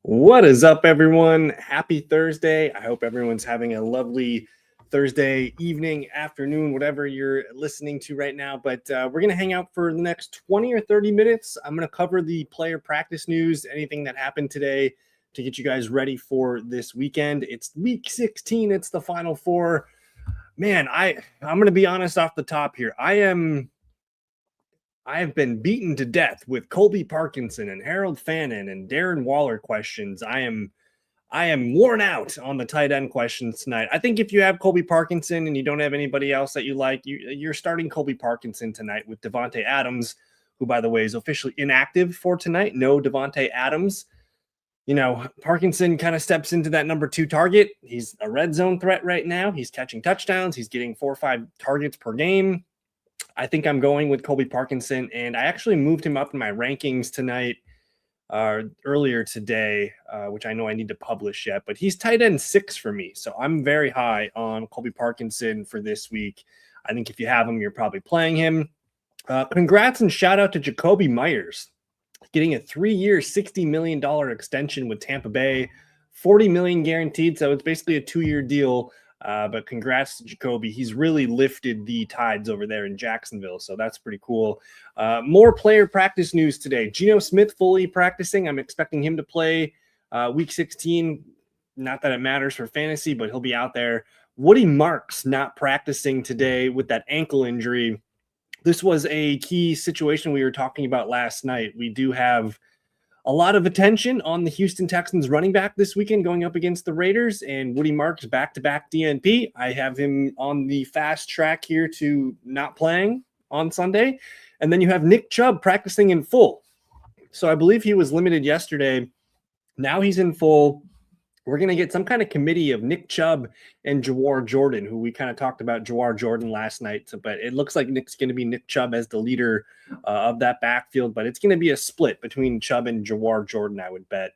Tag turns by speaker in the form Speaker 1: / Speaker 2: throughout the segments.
Speaker 1: What is up, everyone? Happy Thursday. I hope everyone's having a lovely Thursday evening, afternoon, whatever you're listening to right now. But we're going to hang out for the next 20 or 30 minutes. I'm going to cover the player practice news, anything that happened today to get you guys ready for this weekend. It's week 16. It's the Final Four. Man, I'm going to be honest off the top here. I have been beaten to death with Colby Parkinson and Harold Fannin and Darren Waller questions. I am worn out on the tight end questions tonight. I think if you have Colby Parkinson and you don't have anybody else that you like, you're starting Colby Parkinson tonight with Davante Adams, who, by the way, is officially inactive for tonight. No Davante Adams. Parkinson kind of steps into that number 2 target. He's a red zone threat right now. He's catching touchdowns. He's getting 4 or 5 targets per game. I think I'm going with Colby Parkinson, and I actually moved him up in my rankings tonight, earlier today, which I know I need to publish yet, but he's tight end 6 for me. So I'm very high on Colby Parkinson for this week. I think if you have him, you're probably playing him. Congrats and shout out to Jacoby Myers getting a 3-year, $60 million extension with Tampa Bay, $40 million guaranteed. So it's basically a 2-year deal. But congrats to Jacoby. He's really lifted the tides over there in Jacksonville, so that's pretty cool. More player practice news today. Geno Smith fully practicing. I'm expecting him to play week 16. Not that it matters for fantasy, but he'll be out there. Woody Marks not practicing today with that ankle injury. This was a key situation we were talking about last night. We do have a lot of attention on the Houston Texans running back this weekend going up against the Raiders, and Woody Marks back-to-back DNP. I have him on the fast track here to not playing on Sunday. And then you have Nick Chubb practicing in full. So I believe he was limited yesterday. Now he's in full. We're going to get some kind of committee of Nick Chubb and Jawar Jordan, who we kind of talked about Jawar Jordan last night. But it looks like Nick's going to be Nick Chubb as the leader of that backfield. But it's going to be a split between Chubb and Jawar Jordan, I would bet.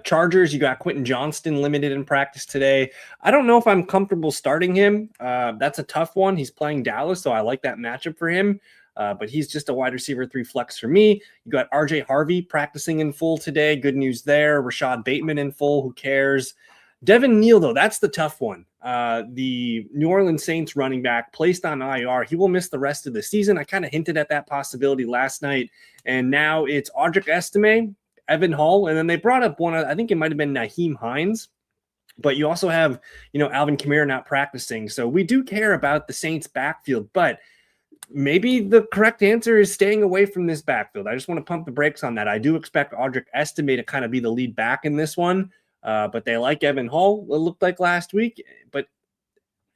Speaker 1: Chargers, you got Quentin Johnston limited in practice today. I don't know if I'm comfortable starting him. That's a tough one. He's playing Dallas, so I like that matchup for him. But he's just a wide receiver 3 flex for me. You got RJ Harvey practicing in full today. Good news there. Rashad Bateman in full. Who cares? Devin Neal, though, that's the tough one. The New Orleans Saints running back placed on IR. He will miss the rest of the season. I kind of hinted at that possibility last night. And now it's Audric Estime, Evan Hall, and then they brought up one, I think it might have been Nyheim Hines. But you also have, Alvin Kamara not practicing. So we do care about the Saints backfield, but maybe the correct answer is staying away from this backfield. I just want to pump the brakes on that. I do expect Audric Estime to kind of be the lead back in this one, but they like Evan Hall, it looked like last week. But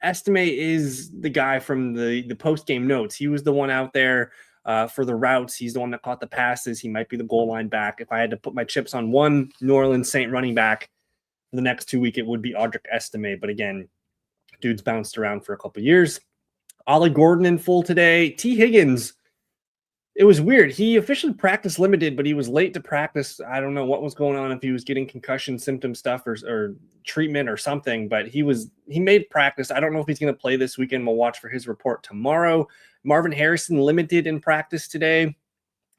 Speaker 1: Estime is the guy from the post-game notes. He was the one out there for the routes. He's the one that caught the passes. He might be the goal line back. If I had to put my chips on one New Orleans Saint running back for the next 2 weeks, it would be Audric Estime. But again, dude's bounced around for a couple years. Ollie Gordon in full today. T. Higgins, it was weird. He officially practiced limited, but he was late to practice. I don't know what was going on, if he was getting concussion symptom stuff or treatment or something, but he made practice. I don't know if he's going to play this weekend. We'll watch for his report tomorrow. Marvin Harrison limited in practice today.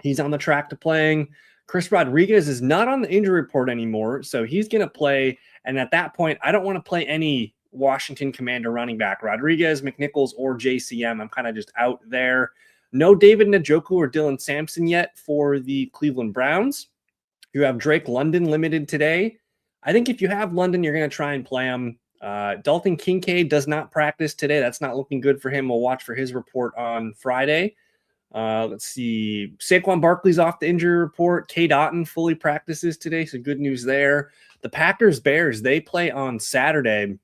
Speaker 1: He's on the track to playing. Chris Rodriguez is not on the injury report anymore, so he's going to play. And at that point, I don't want to play any Washington Commander running back, Rodriguez, McNichols, or JCM. I'm kind of just out there. No David Njoku or Dylan Sampson yet for the Cleveland Browns. You have Drake London limited today. I think if you have London, you're going to try and play him. Dalton Kincaid does not practice today. That's not looking good for him. We'll watch for his report on Friday. Let's see. Saquon Barkley's off the injury report. Cade Otton fully practices today, so good news there. The Packers-Bears, they play on Saturday.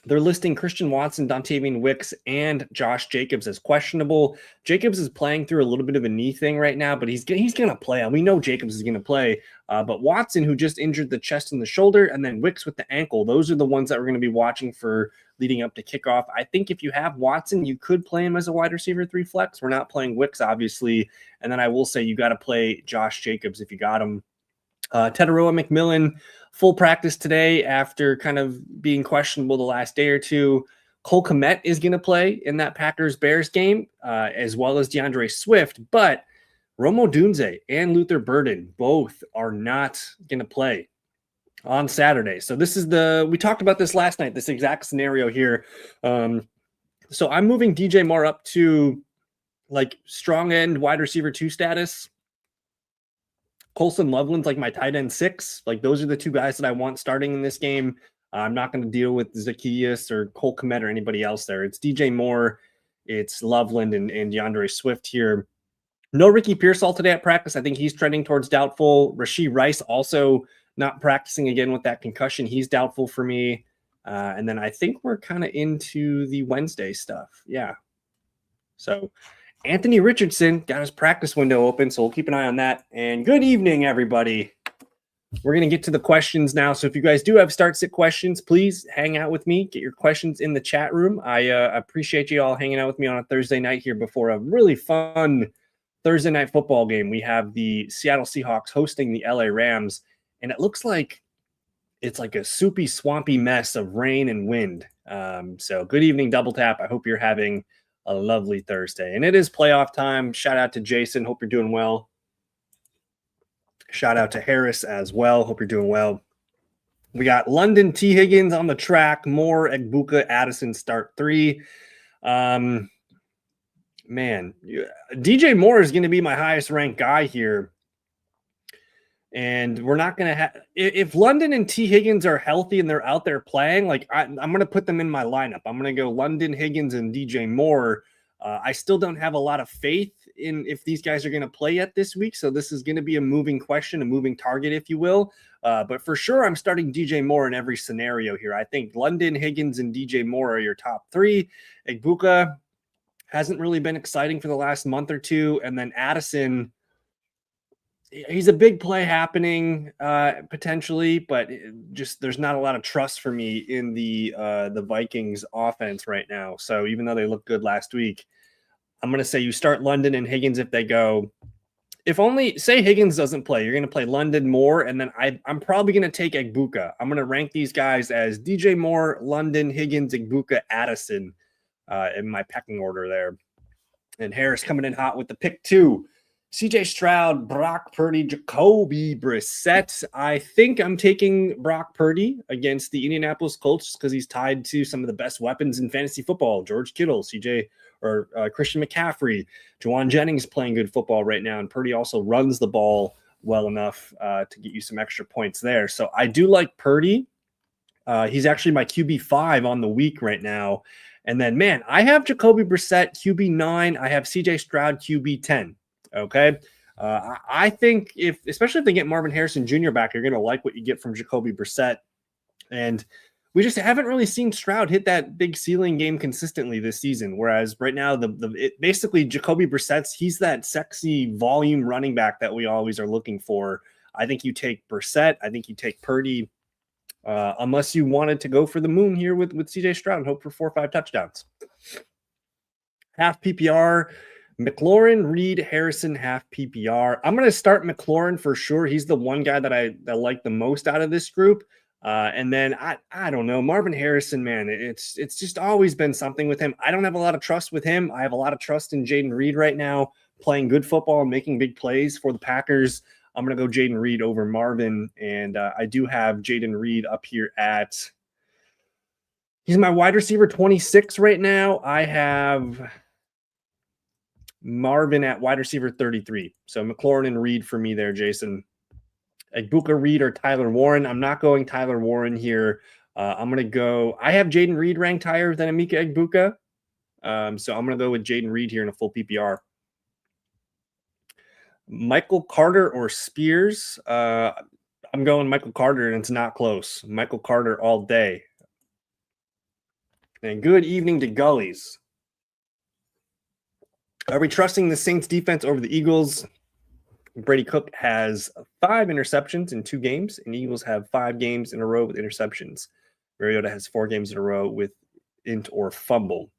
Speaker 1: They're listing Christian Watson, Dontavian Wicks, and Josh Jacobs as questionable. Jacobs is playing through a little bit of a knee thing right now, but he's going to play. We know Jacobs is going to play. But Watson, who just injured the chest and the shoulder, and then Wicks with the ankle, those are the ones that we're going to be watching for leading up to kickoff. I think if you have Watson, you could play him as a wide receiver 3 flex. We're not playing Wicks, obviously. And then I will say you got to play Josh Jacobs if you got him. Teteroa McMillan, full practice today after kind of being questionable the last day or two. Cole Kmet is going to play in that Packers-Bears game, as well as DeAndre Swift. But Rome Odunze and Luther Burden both are not going to play on Saturday. So this is we talked about this last night, this exact scenario here. So I'm moving DJ Moore up to like strong end wide receiver 2 status. Colson Loveland's like my tight end 6. Like those are the 2 guys that I want starting in this game. I'm not going to deal with Zacchaeus or Cole Kmet or anybody else there. It's DJ Moore, it's Loveland and DeAndre Swift here. No Ricky Pearsall today at practice. I think he's trending towards doubtful. Rashee Rice also not practicing again with that concussion. He's doubtful for me. And then I think we're kind of into the Wednesday stuff. Yeah. So Anthony Richardson got his practice window open, so we'll keep an eye on that. And good evening, everybody. We're going to get to the questions now. So if you guys do have start-sit questions, please hang out with me. Get your questions in the chat room. I appreciate you all hanging out with me on a Thursday night here before a really fun Thursday night football game. We have the Seattle Seahawks hosting the LA Rams, and it looks like it's like a soupy, swampy mess of rain and wind. So good evening, Double Tap. I hope you're having a lovely Thursday. And it is playoff time. Shout out to Jason. Hope you're doing well. Shout out to Harris as well. Hope you're doing well. We got London T. Higgins on the track. Moore, Egbuka, Addison start 3. Man, DJ Moore is going to be my highest ranked guy here. And we're not going to have – if London and T. Higgins are healthy and they're out there playing, like I'm going to put them in my lineup. I'm going to go London, Higgins, and DJ Moore. I still don't have a lot of faith in if these guys are going to play yet this week. So this is going to be a moving question, a moving target, if you will. But for sure, I'm starting DJ Moore in every scenario here. I think London, Higgins, and DJ Moore are your top 3. Egbuka hasn't really been exciting for the last month or two. And then Addison – he's a big play happening potentially, but just there's not a lot of trust for me in the Vikings offense right now. So even though they looked good last week, I'm going to say you start London and Higgins if they go. If only say Higgins doesn't play, you're going to play London, Moore, and then I'm probably going to take Egbuka. I'm going to rank these guys as DJ Moore, London, Higgins, Egbuka, Addison in my pecking order there. And Harris coming in hot with the pick 2. CJ Stroud, Brock Purdy, Jacoby Brissett. I think I'm taking Brock Purdy against the Indianapolis Colts because he's tied to some of the best weapons in fantasy football. George Kittle, Christian McCaffrey, Juwan Jennings playing good football right now, and Purdy also runs the ball well enough to get you some extra points there. So I do like Purdy. He's actually my QB5 on the week right now. And then, man, I have Jacoby Brissett QB9. I have CJ Stroud QB10. Okay. I think especially if they get Marvin Harrison Jr. back, you're going to like what you get from Jacoby Brissett. And we just haven't really seen Stroud hit that big ceiling game consistently this season. Whereas right now, basically Jacoby Brissett's, he's that sexy volume running back that we always are looking for. I think you take Brissett. I think you take Purdy, unless you wanted to go for the moon here with CJ Stroud and hope for 4 or 5 touchdowns. Half PPR. McLaurin, Reed, Harrison, half PPR. I'm going to start McLaurin for sure. He's the one guy that I like the most out of this group. And then I don't know, Marvin Harrison, man, it's just always been something with him. I don't have a lot of trust with him. I have a lot of trust in Jayden Reed right now, playing good football and making big plays for the Packers. I'm going to go Jayden Reed over Marvin. And I do have Jayden Reed up here he's my wide receiver 26 right now. I have Marvin at wide receiver 33. So McLaurin and Reed for me there, Jason. Egbuka, Reed, or Tyler Warren. I'm not going Tyler Warren here. I'm going to go. I have Jayden Reed ranked higher than Emeka Egbuka. So I'm going to go with Jayden Reed here in a full PPR. Michael Carter or Spears. I'm going Michael Carter, and it's not close. Michael Carter all day. And good evening to Gullies. Are we trusting the Saints defense over the Eagles? Brady Cook has 5 interceptions in 2 games, and Eagles have 5 games in a row with interceptions. Mariota has 4 games in a row with int or fumble.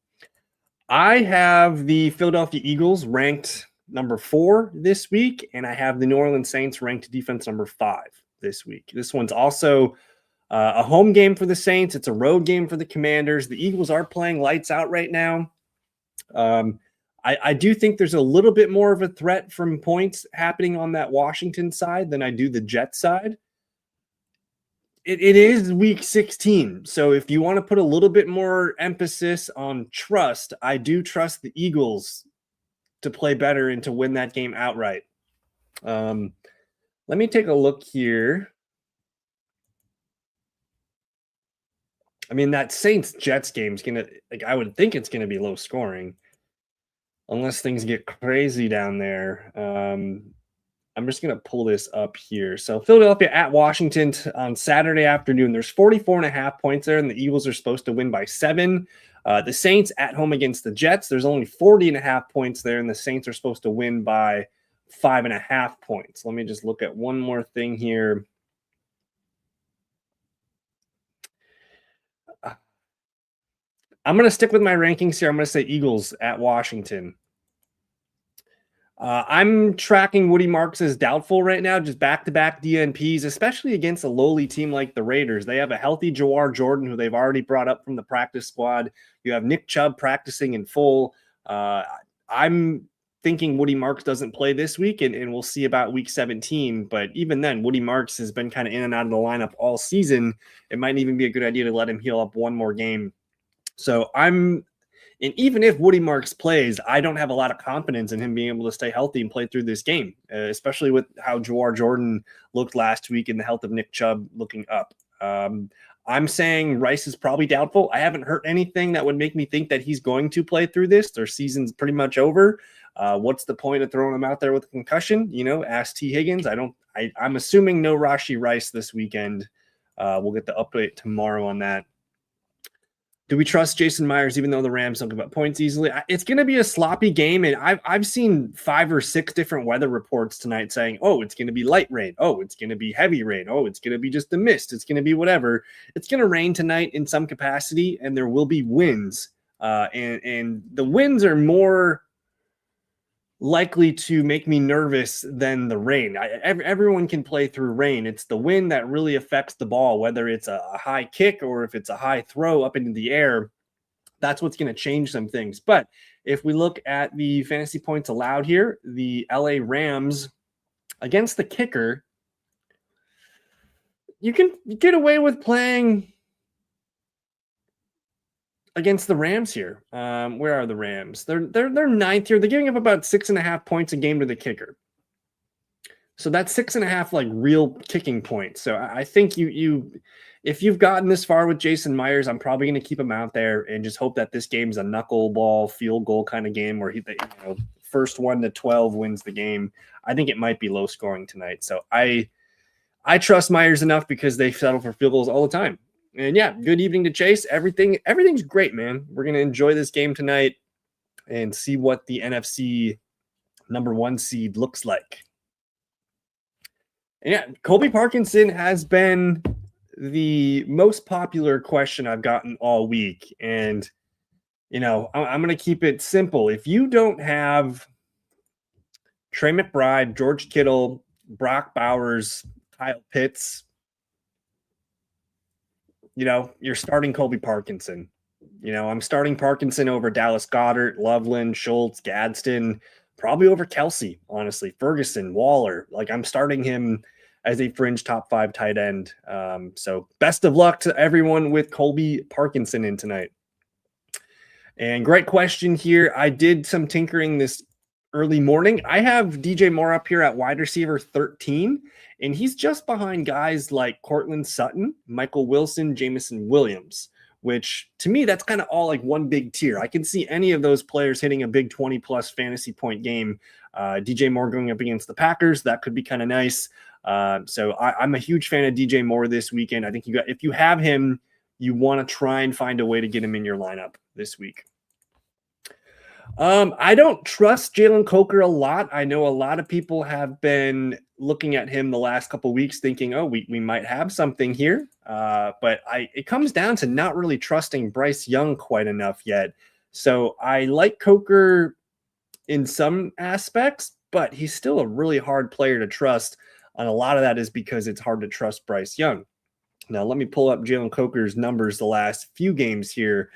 Speaker 1: I have the Philadelphia Eagles ranked number 4 this week, and I have the New Orleans Saints ranked defense number 5 this week. This one's also a home game for the Saints. It's a road game for the Commanders. The Eagles are playing lights out right now. I do think there's a little bit more of a threat from points happening on that Washington side than I do the Jets side. It is week 16. So if you want to put a little bit more emphasis on trust, I do trust the Eagles to play better and to win that game outright. Let me take a look here. I mean, that Saints Jets game is gonna, like, I would think it's gonna be low scoring, unless things get crazy down there. I'm just gonna pull this up here. So Philadelphia at Washington on Saturday afternoon. There's 44.5 points there, and the Eagles are supposed to win by 7. The Saints at home against the Jets. There's only 40.5 points there, and the Saints are supposed to win by 5.5 points. Let me just look at one more thing here. I'm going to stick with my rankings here. I'm going to say Eagles at Washington. I'm tracking Woody Marks as doubtful right now, just back-to-back DNPs, especially against a lowly team like the Raiders. They have a healthy Jawar Jordan, who they've already brought up from the practice squad. You have Nick Chubb practicing in full. I'm thinking Woody Marks doesn't play this week, and we'll see about week 17. But even then, Woody Marks has been kind of in and out of the lineup all season. It might even be a good idea to let him heal up one more game. So and even if Woody Marks plays, I don't have a lot of confidence in him being able to stay healthy and play through this game, especially with how Jawar Jordan looked last week and the health of Nick Chubb looking up. I'm saying Rice is probably doubtful. I haven't heard anything that would make me think that he's going to play through this. Their season's pretty much over. What's the point of throwing him out there with a concussion? Ask T. Higgins. I'm assuming no Rashee Rice this weekend. We'll get the update tomorrow on that. Do we trust Jason Myers, even though the Rams don't give up points easily? It's going to be a sloppy game, and I've seen 5 or 6 different weather reports tonight saying, oh, it's going to be light rain. Oh, it's going to be heavy rain. Oh, it's going to be just a mist. It's going to be whatever. It's going to rain tonight in some capacity, and there will be winds. And the winds are more likely to make me nervous than the rain. Everyone can play through rain. It's the wind that really affects the ball, whether it's a high kick or if it's a high throw up into the air. That's what's going to change some things. But if we look at the fantasy points allowed here, the LA Rams against the kicker, you can get away with playing against the Rams here. Where are the Rams? They're 9th here. They're giving up about 6.5 points a game to the kicker. So that's 6.5 like real kicking points. So I think if you've gotten this far with Jason Myers, I'm probably going to keep him out there and just hope that this game's a knuckleball field goal kind of game where first 1 to 12 wins the game. I think it might be low scoring tonight. So I trust Myers enough because they settle for field goals all the time. And yeah, good evening to Chase. Everything's great, man. We're going to enjoy this game tonight and see what the NFC number 1 seed looks like. And yeah, Colby Parkinson has been the most popular question I've gotten all week. And, I'm going to keep it simple. If you don't have Trey McBride, George Kittle, Brock Bowers, Kyle Pitts, you're starting Colby Parkinson. I'm starting Parkinson over Dallas Goedert, Loveland, Schultz, Gadsden, probably over Kelsey, honestly. Ferguson, Waller. I'm starting him as a fringe top 5 tight end. So best of luck to everyone with Colby Parkinson in tonight. And great question here. I did some tinkering this early morning. I have DJ Moore up here at wide receiver 13, and he's just behind guys like Cortland Sutton, Michael Wilson, Jameson Williams, which to me, that's kind of all like one big tier. I can see any of those players hitting a big 20-plus fantasy point game. DJ Moore going up against the Packers, that could be kind of nice. So I'm a huge fan of DJ Moore this weekend. I think if you have him, you want to try and find a way to get him in your lineup this week. I don't trust Jalen Coker a lot. I know a lot of people have been looking at him the last couple of weeks thinking, oh, we might have something here. But it comes down to not really trusting Bryce Young quite enough yet. So I like Coker in some aspects, but he's still a really hard player to trust. And a lot of that is because it's hard to trust Bryce Young. Now, let me pull up Jalen Coker's numbers the last few games here.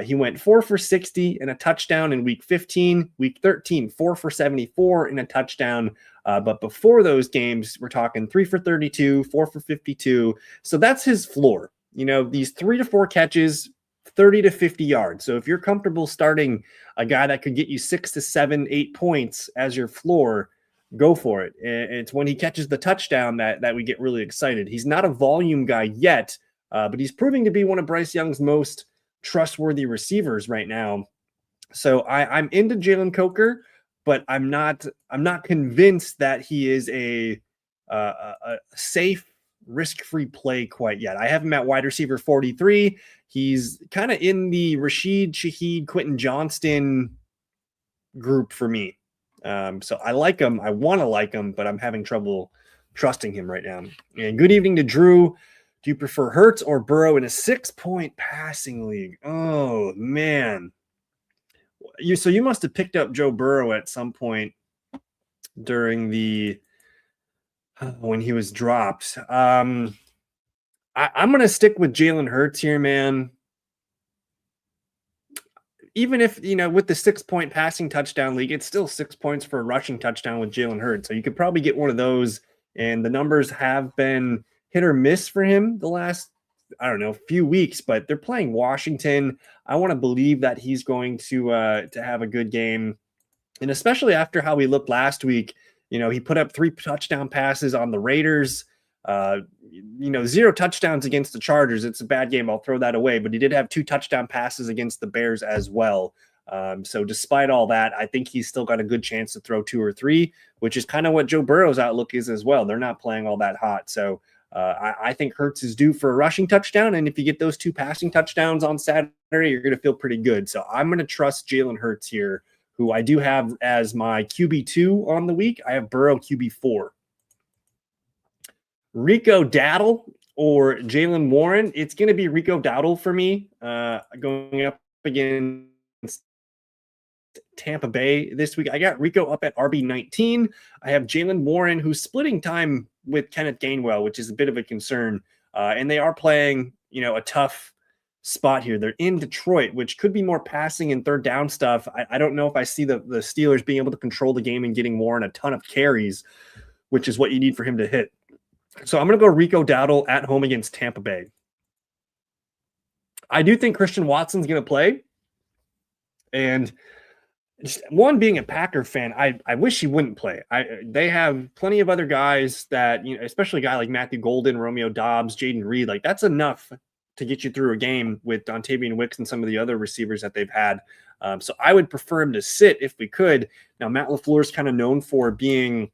Speaker 1: He went 4 for 60 and a touchdown in week 15. Week 13, 4 for 74 and a touchdown. But before those games, we're talking 3 for 32, 4 for 52. So that's his floor. These 3 to 4 catches, 30 to 50 yards. So if you're comfortable starting a guy that could get you 6 to 7, 8 points as your floor, go for it. And it's when he catches the touchdown that we get really excited. He's not a volume guy yet, but he's proving to be one of Bryce Young's most trustworthy receivers right now. So I'm into Jalen Coker, but I'm not convinced that he is a safe, risk-free play quite yet. I have him at wide receiver 43. He's kind of in the Rashid Shaheed, Quentin Johnston group for me. So I like him. I want to like him, but I'm having trouble trusting him right now. And good evening to Drew. Do you prefer Hurts or Burrow in a 6-point passing league? Oh, man. So you must have picked up Joe Burrow at some point during when he was dropped. I'm going to stick with Jalen Hurts here, man. Even if, with the 6-point passing touchdown league, it's still 6 points for a rushing touchdown with Jalen Hurts. So you could probably get one of those. And the numbers have been hit or miss for him the last, few weeks, but they're playing Washington. I want to believe that he's going to have a good game. And especially after how he looked last week, he put up 3 touchdown passes on the Raiders. 0 touchdowns against the Chargers. It's a bad game. I'll throw that away. But he did have 2 touchdown passes against the Bears as well. So despite all that, I think he's still got a good chance to throw 2 or 3, which is kind of what Joe Burrow's outlook is as well. They're not playing all that hot. So I think Hurts is due for a rushing touchdown. And if you get those 2 passing touchdowns on Saturday, you're going to feel pretty good. So I'm going to trust Jalen Hurts here, who I do have as my QB2 on the week. I have Burrow QB4. Rico Dowdle or Jaylen Warren. It's going to be Rico Dowdle for me going up against Tampa Bay this week. I got Rico up at RB19. I have Jaylen Warren, who's splitting time with Kenneth Gainwell, which is a bit of a concern. And they are playing, a tough spot here. They're in Detroit, which could be more passing and third down stuff. I don't know if I see the Steelers being able to control the game and getting Warren a ton of carries, which is what you need for him to hit. So I'm going to go Rico Dowdle at home against Tampa Bay. I do think Christian Watson's going to play. And just one, being a Packer fan, I wish he wouldn't play. They have plenty of other guys that, especially a guy like Matthew Golden, Romeo Doubs, Jaden Reed, like that's enough to get you through a game with Dontavian Wicks and some of the other receivers that they've had. So I would prefer him to sit if we could. Now, Matt LaFleur is kind of known for being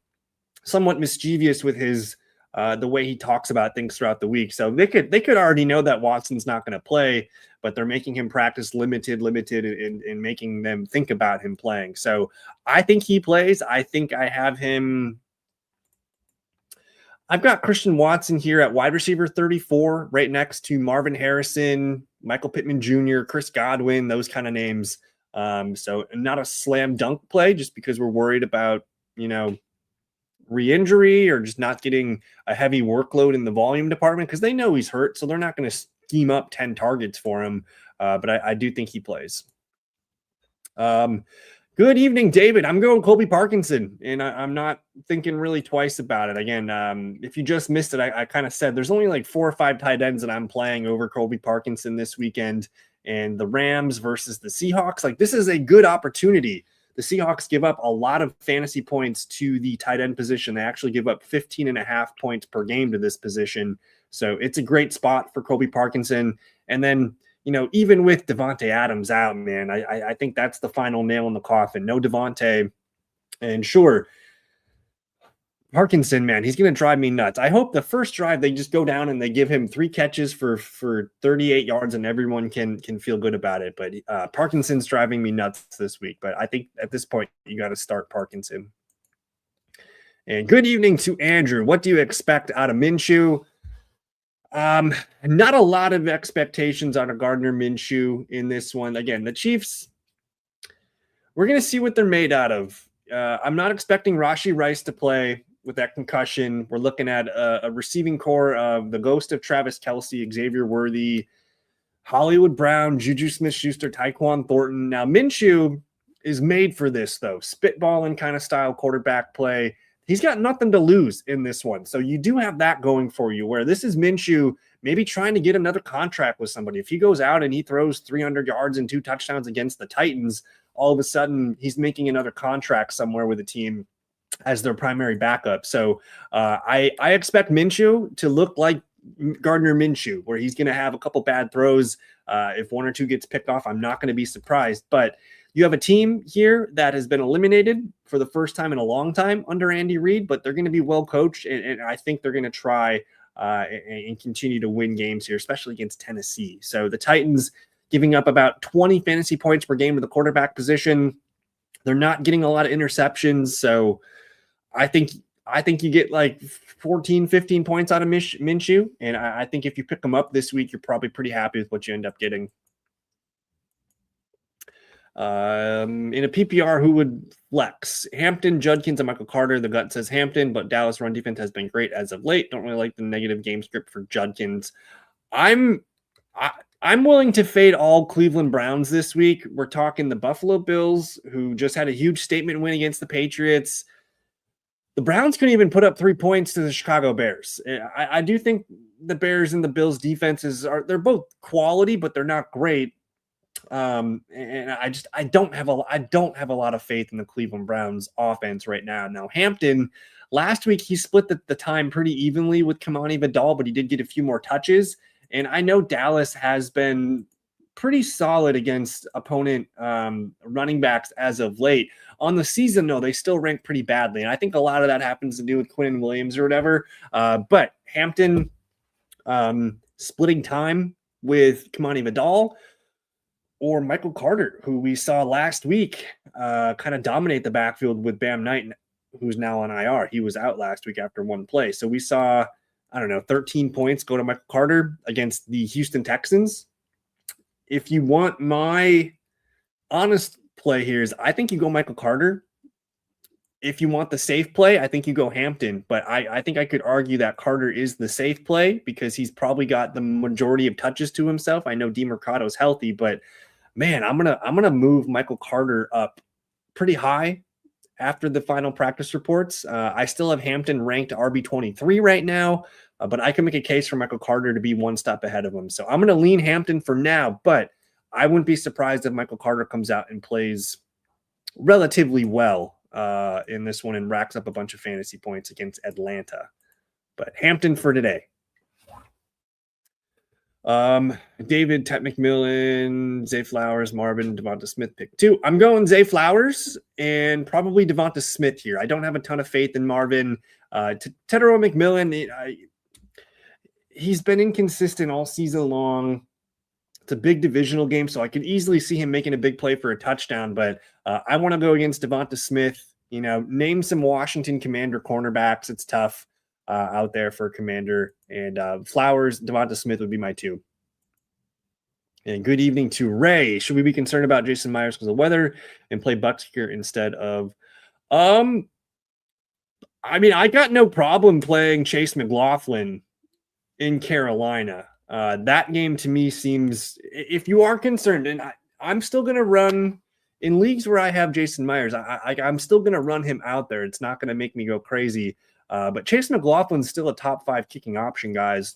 Speaker 1: somewhat mischievous with his the way he talks about things throughout the week. So they could already know that Watson's not going to play, but they're making him practice limited and making them think about him playing. So I think he plays. I think I have him. I've got Christian Watson here at wide receiver 34, right next to Marvin Harrison, Michael Pittman Jr., Chris Godwin, those kind of names. So not a slam dunk play just because we're worried about, re-injury or just not getting a heavy workload in the volume department because they know he's hurt. So they're not going to scheme up 10 targets for him. But I do think he plays. Good evening, David. I'm going Colby Parkinson, and I'm not thinking really twice about it. Again, if you just missed it, I kind of said there's only like 4 or 5 tight ends that I'm playing over Colby Parkinson this weekend, and the Rams versus the Seahawks. Like, this is a good opportunity. The Seahawks give up a lot of fantasy points to the tight end position. They actually give up 15.5 points per game to this position. So it's a great spot for Colby Parkinson. And then, even with Devontae Adams out, man, I think that's the final nail in the coffin. No Devontae. And sure, Parkinson, man, he's going to drive me nuts. I hope the first drive they just go down and they give him 3 catches for 38 yards and everyone can feel good about it. But Parkinson's driving me nuts this week. But I think at this point, you got to start Parkinson. And good evening to Andrew. What do you expect out of Minshew? Not a lot of expectations on a Gardner Minshew in this one. Again, the Chiefs, we're going to see what they're made out of. I'm not expecting Rashee Rice to play with that concussion. We're looking at a receiving core of the ghost of Travis Kelce, Xavier Worthy, Hollywood Brown, Juju Smith-Schuster, Tyquan Thornton. Now, Minshew is made for this, though. Spitballing kind of style quarterback play. He's got nothing to lose in this one. So you do have that going for you, where this is Minshew maybe trying to get another contract with somebody. If he goes out and he throws 300 yards and 2 touchdowns against the Titans, all of a sudden he's making another contract somewhere with a team as their primary backup. So I expect Minshew to look like Gardner Minshew, where he's going to have a couple bad throws. If 1 or 2 gets picked off, I'm not going to be surprised. But you have a team here that has been eliminated for the first time in a long time under Andy Reid, but they're going to be well coached, and I think they're going to try and continue to win games here, especially against Tennessee. So the Titans giving up about 20 fantasy points per game to the quarterback position. They're not getting a lot of interceptions, so I think you get like 14, 15 points out of Minshew, and I think if you pick them up this week, you're probably pretty happy with what you end up getting. In a PPR, who would flex? Hampton, Judkins, and Michael Carter. The gut says Hampton, but Dallas run defense has been great as of late. Don't really like the negative game script for Judkins. I'm willing to fade all Cleveland Browns this week. We're talking the Buffalo Bills, who just had a huge statement win against the Patriots. The Browns couldn't even put up 3 points to the Chicago Bears. I do think the Bears and the Bills defenses they're both quality, but they're not great. And I don't have a lot of faith in the Cleveland Browns offense right now. Now, Hampton, last week he split the time pretty evenly with Kamani Vidal, but he did get a few more touches. And I know Dallas has been pretty solid against opponent running backs as of late. On the season, though, they still rank pretty badly. And I think a lot of that happens to do with Quinn Williams or whatever. But Hampton splitting time with Kamani Vidal, or Michael Carter, who we saw last week kind of dominate the backfield with Bam Knight, who's now on IR. He was out last week after 1 play. So we saw, 13 points go to Michael Carter against the Houston Texans. If you want my honest play here is I think you go Michael Carter. If you want the safe play, I think you go Hampton. But I think I could argue that Carter is the safe play because he's probably got the majority of touches to himself. I know DeMercado's healthy, but man, I'm gonna move Michael Carter up pretty high after the final practice reports. I still have Hampton ranked RB23 right now, but I can make a case for Michael Carter to be 1 step ahead of him. So I'm gonna lean Hampton for now, but I wouldn't be surprised if Michael Carter comes out and plays relatively well in this one and racks up a bunch of fantasy points against Atlanta. But Hampton for today. David, Tet McMillan, Zay Flowers, Marvin, Devonta Smith pick 2. I'm going Zay Flowers and probably Devonta Smith here. I don't have a ton of faith in Marvin. Tetero McMillan, he's been inconsistent all season long. It's a big divisional game, so I could easily see him making a big play for a touchdown, but I want to go against Devonta Smith. Name some Washington Commander cornerbacks. It's tough out there for Commander. And Flowers, Devonta Smith would be my 2. And good evening to Ray. Should we be concerned about Jason Myers because of weather and play Bucks here instead of I got no problem playing Chase McLaughlin in Carolina. That game to me seems, if you are concerned, and I'm still going to run in leagues where I have Jason Myers, I'm still going to run him out there. It's not going to make me go crazy. But Chase McLaughlin's still a top 5 kicking option, guys.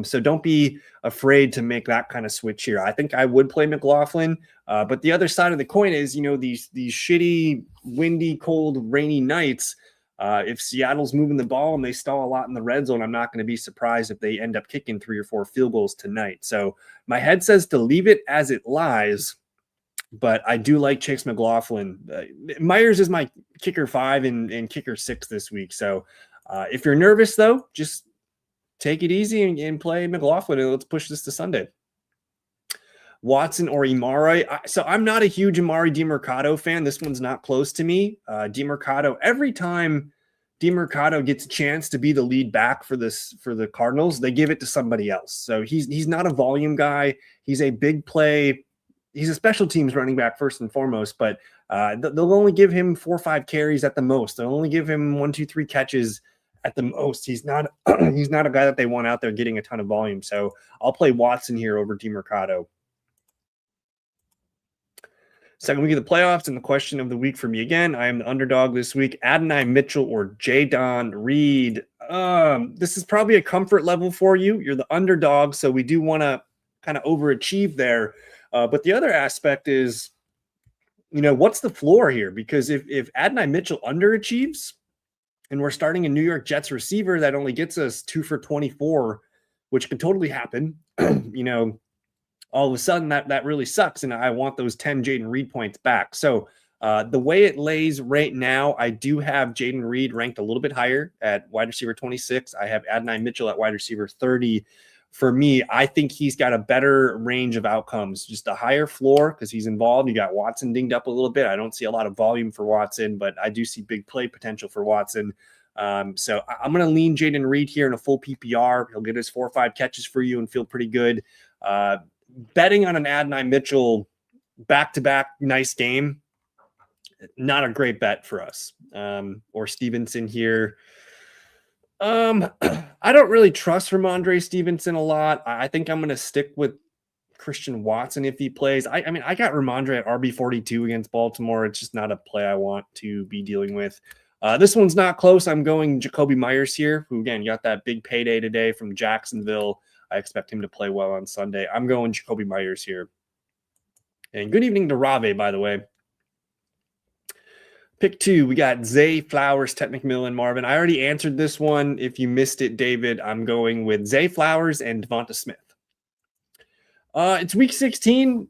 Speaker 1: So don't be afraid to make that kind of switch here. I think I would play McLaughlin. But the other side of the coin is, these shitty, windy, cold, rainy nights. If Seattle's moving the ball and they stall a lot in the red zone, I'm not going to be surprised if they end up kicking 3 or 4 field goals tonight. So my head says to leave it as it lies, but I do like Chase McLaughlin. Myers is my kicker 5 and kicker 6 this week. So if you're nervous, though, just take it easy and play McLaughlin, and let's push this to Sunday. Watson or Imari. So I'm not a huge Imari DeMercado fan. This one's not close to me. DeMercado, every time DeMercado gets a chance to be the lead back for the Cardinals, they give it to somebody else. So he's not a volume guy. He's a big play. He's a special teams running back first and foremost, but they'll only give him 4 or 5 carries at the most. They'll only give him 1, 2, 3 catches at the most. He's not he's not a guy that they want out there getting a ton of volume. So I'll play Watson here over DeMercado. Second week of the playoffs, and the question of the week for me again. I am the underdog this week. Adonai Mitchell or Jadon Reed. This is probably a comfort level for you. You're the underdog, so we do want to kind of overachieve there. But the other aspect is, what's the floor here? Because if Adonai Mitchell underachieves, and we're starting a New York Jets receiver that only gets us 2 for 24, which could totally happen, all of a sudden that really sucks. And I want those 10 Jayden Reed points back. So the way it lays right now, I do have Jayden Reed ranked a little bit higher at wide receiver 26. I have Adonai Mitchell at wide receiver 30. For me, I think he's got a better range of outcomes, just a higher floor because he's involved. You got Watson dinged up a little bit. I don't see a lot of volume for Watson, but I do see big play potential for Watson. So I'm going to lean Jayden Reed here in a full PPR. He'll get his 4 or 5 catches for you and feel pretty good. Betting on an Adonai Mitchell back-to-back nice game, not a great bet for us. Or Stevenson here. I don't really trust Ramondre Stevenson a lot. I think I'm going to stick with Christian Watson if he plays. I got Ramondre at RB42 against Baltimore. It's just not a play I want to be dealing with. This one's not close. I'm going Jakobi Meyers here, who, again, got that big payday today from Jacksonville. I expect him to play well on Sunday. I'm going Jakobi Meyers here. And good evening to Rave, by the way. Pick 2, we got Zay Flowers, Ted McMillan, Marvin. I already answered this one. If you missed it, David, I'm going with Zay Flowers and Devonta Smith. It's week 16.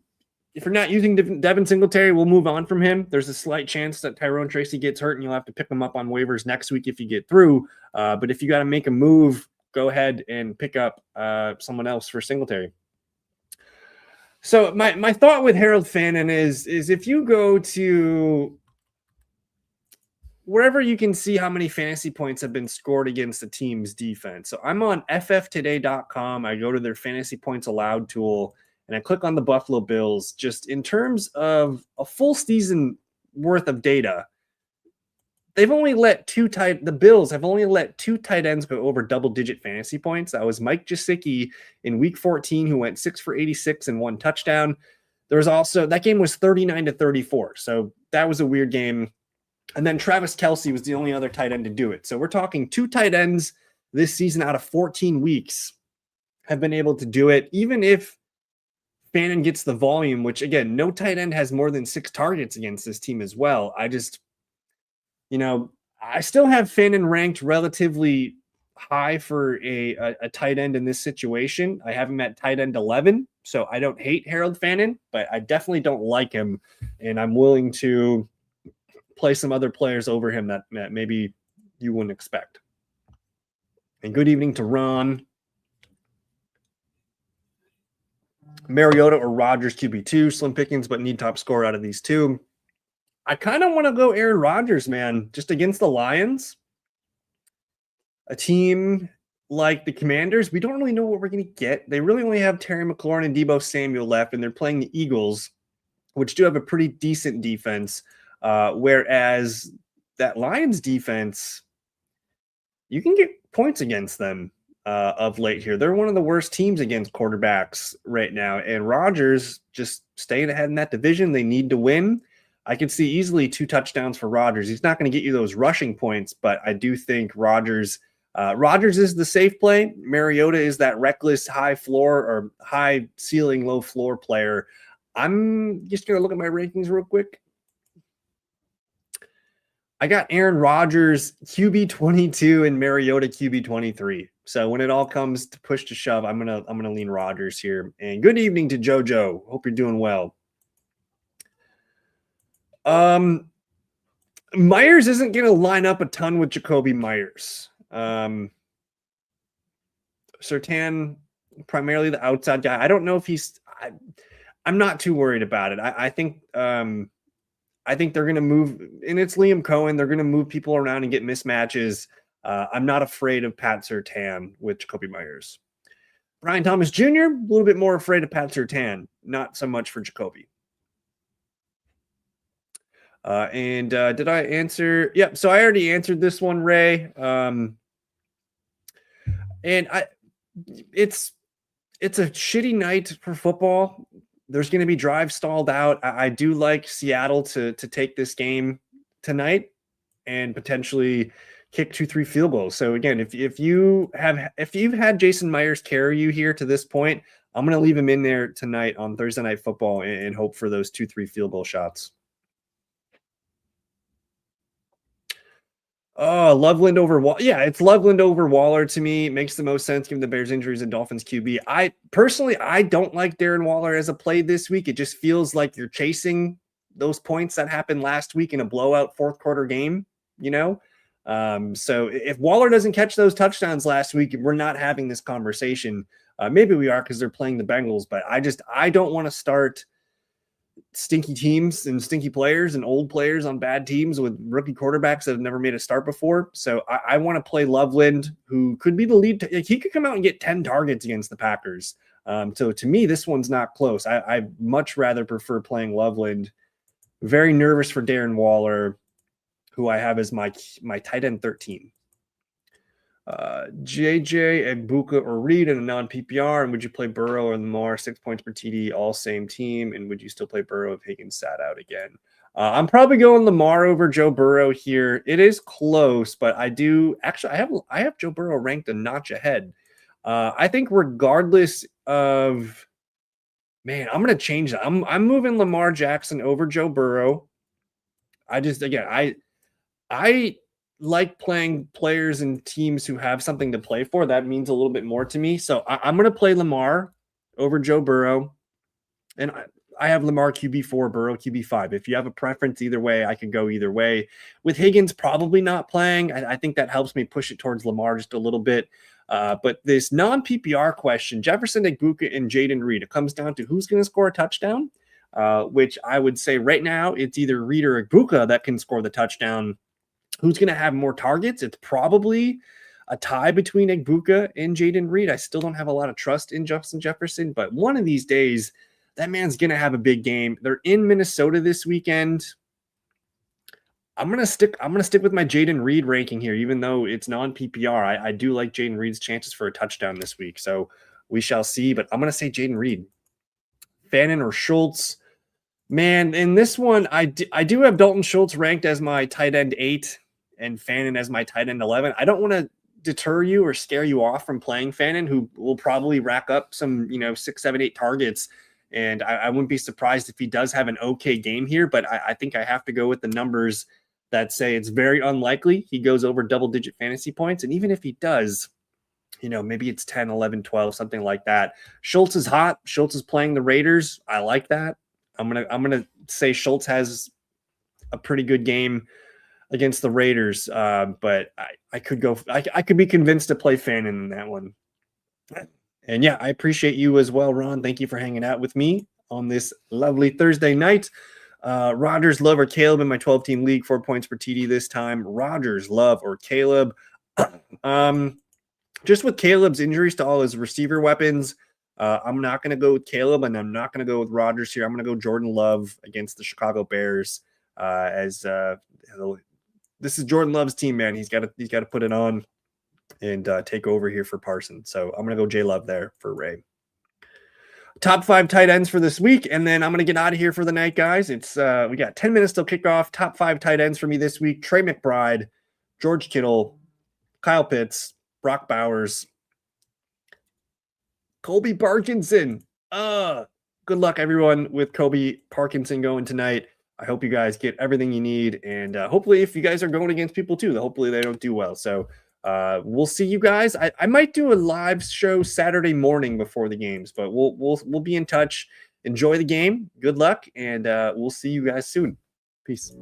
Speaker 1: If you're not using Devin Singletary, we'll move on from him. There's a slight chance that Tyrone Tracy gets hurt, and you'll have to pick him up on waivers next week if you get through. But if you got to make a move, go ahead and pick up someone else for Singletary. So my thought with Harold Fannin is if you go to wherever you can see how many fantasy points have been scored against the team's defense. So I'm on fftoday.com. I go to their fantasy points allowed tool, and I click on the Buffalo Bills. Just in terms of a full season worth of data, they've only let the Bills have only let 2 tight ends go over double-digit fantasy points. That was Mike Gesicki in week 14, who went 6 for 86 and 1 touchdown. There was also, that game was 39-34. So that was a weird game. And then Travis Kelce was the only other tight end to do it. So we're talking 2 tight ends this season out of 14 weeks have been able to do it, even if Fannin gets the volume, which, again, no tight end has more than 6 targets against this team as well. I just, I still have Fannin ranked relatively high for a tight end in this situation. I have him at tight end 11, so I don't hate Harold Fannin, but I definitely don't like him, and I'm willing to play some other players over him that maybe you wouldn't expect. And good evening to Ron. Mariota or Rodgers QB2, slim pickings, but need top score out of these 2. I kind of want to go Aaron Rodgers, man, just against the Lions. A team like the Commanders, we don't really know what we're going to get. They really only have Terry McLaurin and Deebo Samuel left, and they're playing the Eagles, which do have a pretty decent defense. Whereas that Lions defense, you can get points against them of late here. They're one of the worst teams against quarterbacks right now. And Rodgers just staying ahead in that division. They need to win. I could see easily 2 touchdowns for Rodgers. He's not going to get you those rushing points, but I do think Rodgers is the safe play. Mariota is that reckless high floor or high ceiling, low floor player. I'm just going to look at my rankings real quick. I got Aaron Rodgers QB 22 and Mariota QB 23. So when it all comes to push to shove, I'm gonna lean Rodgers here. And good evening to JoJo. Hope you're doing well. Myers isn't gonna line up a ton with Jakobi Meyers. Surtain, primarily the outside guy. I don't know if he's. I'm not too worried about it. I think they're going to move, and it's Liam Cohen. They're going to move people around and get mismatches. I'm not afraid of Pat Surtain with Jakobi Meyers. Brian Thomas Jr., a little bit more afraid of Pat Surtain, not so much for Jakobi. Did I answer? Yep. So I already answered this one, Ray. And it's a shitty night for football. There's going to be drives stalled out. I do like Seattle to take this game tonight and potentially kick 2-3 field goals. So again, if you've had Jason Myers carry you here to this point, I'm going to leave him in there tonight on Thursday Night Football and hope for those 2-3 field goal shots. Oh, Loveland over Waller. Yeah, it's Loveland over Waller to me. It makes the most sense given the Bears injuries and Dolphins QB. I don't like Darren Waller as a play this week. It just feels like you're chasing those points that happened last week in a blowout fourth quarter game, you know? So if Waller doesn't catch those touchdowns last week, we're not having this conversation. Maybe we are because they're playing the Bengals, but I don't want to start stinky teams and stinky players and old players on bad teams with rookie quarterbacks that have never made a start before. So I want to play Loveland, who could be the lead. He could come out and get 10 targets against the Packers. So to me, this one's not close. I much rather prefer playing Loveland. Very nervous for Darren Waller, who I have as my tight end 13. JJ, Egbuka, or Reed in a non-PPR, and would you play Burrow or Lamar? 6 points per TD, all same team, and would you still play Burrow if Higgins sat out again? I'm probably going Lamar over Joe Burrow here. It is close, but I have Joe Burrow ranked a notch ahead. I think regardless of, man, I'm going to change that. I'm moving Lamar Jackson over Joe Burrow. I like playing players and teams who have something to play for. That means a little bit more to me. So I'm going to play Lamar over Joe Burrow. And I have Lamar QB4, Burrow QB5. If you have a preference either way, I can go either way. With Higgins probably not playing, I think that helps me push it towards Lamar just a little bit. But this non-PPR question, Jefferson, Egbuka, and Jayden Reed, it comes down to who's going to score a touchdown, which I would say right now it's either Reed or Egbuka that can score the touchdown. Who's going to have more targets? It's probably a tie between Egbuka and Jayden Reed. I still don't have a lot of trust in Justin Jefferson, but one of these days, that man's going to have a big game. They're in Minnesota this weekend. I'm going to stick with my Jayden Reed ranking here, even though it's non-PPR. I do like Jayden Reed's chances for a touchdown this week, so we shall see, but I'm going to say Jayden Reed. Fannin or Schultz? Man, in this one, I do have Dalton Schultz ranked as my tight end 8 and Fannin as my tight end 11. I don't want to deter you or scare you off from playing Fannin, who will probably rack up some, 6, 7, 8 targets. And I wouldn't be surprised if he does have an okay game here, but I think I have to go with the numbers that say it's very unlikely he goes over double-digit fantasy points. And even if he does, maybe it's 10, 11, 12, something like that. Schultz is hot. Schultz is playing the Raiders. I like that. I'm gonna say Schultz has a pretty good game against the Raiders, but I could be convinced to play Fannin in that one. And yeah, I appreciate you as well, Ron. Thank you for hanging out with me on this lovely Thursday night. Rodgers, Love, or Caleb in my 12-team league, 4 points per TD this time. Rodgers, Love, or Caleb. Just with Caleb's injuries to all his receiver weapons, I'm not going to go with Caleb, and I'm not going to go with Rodgers here. I'm going to go Jordan Love against the Chicago Bears. This is Jordan Love's team, man. He's got to put it on and take over here for Parsons. So I'm going to go J Love there for Ray. Top 5 tight ends for this week, and then I'm going to get out of here for the night, guys. It's we got 10 minutes till kickoff. Top 5 tight ends for me this week: Trey McBride, George Kittle, Kyle Pitts, Brock Bowers, Colby Parkinson. Good luck, everyone, with Colby Parkinson going tonight. I hope you guys get everything you need, and hopefully, if you guys are going against people too, hopefully they don't do well. So we'll see you guys. I might do a live show Saturday morning before the games, but we'll be in touch. Enjoy the game. Good luck, and we'll see you guys soon. Peace.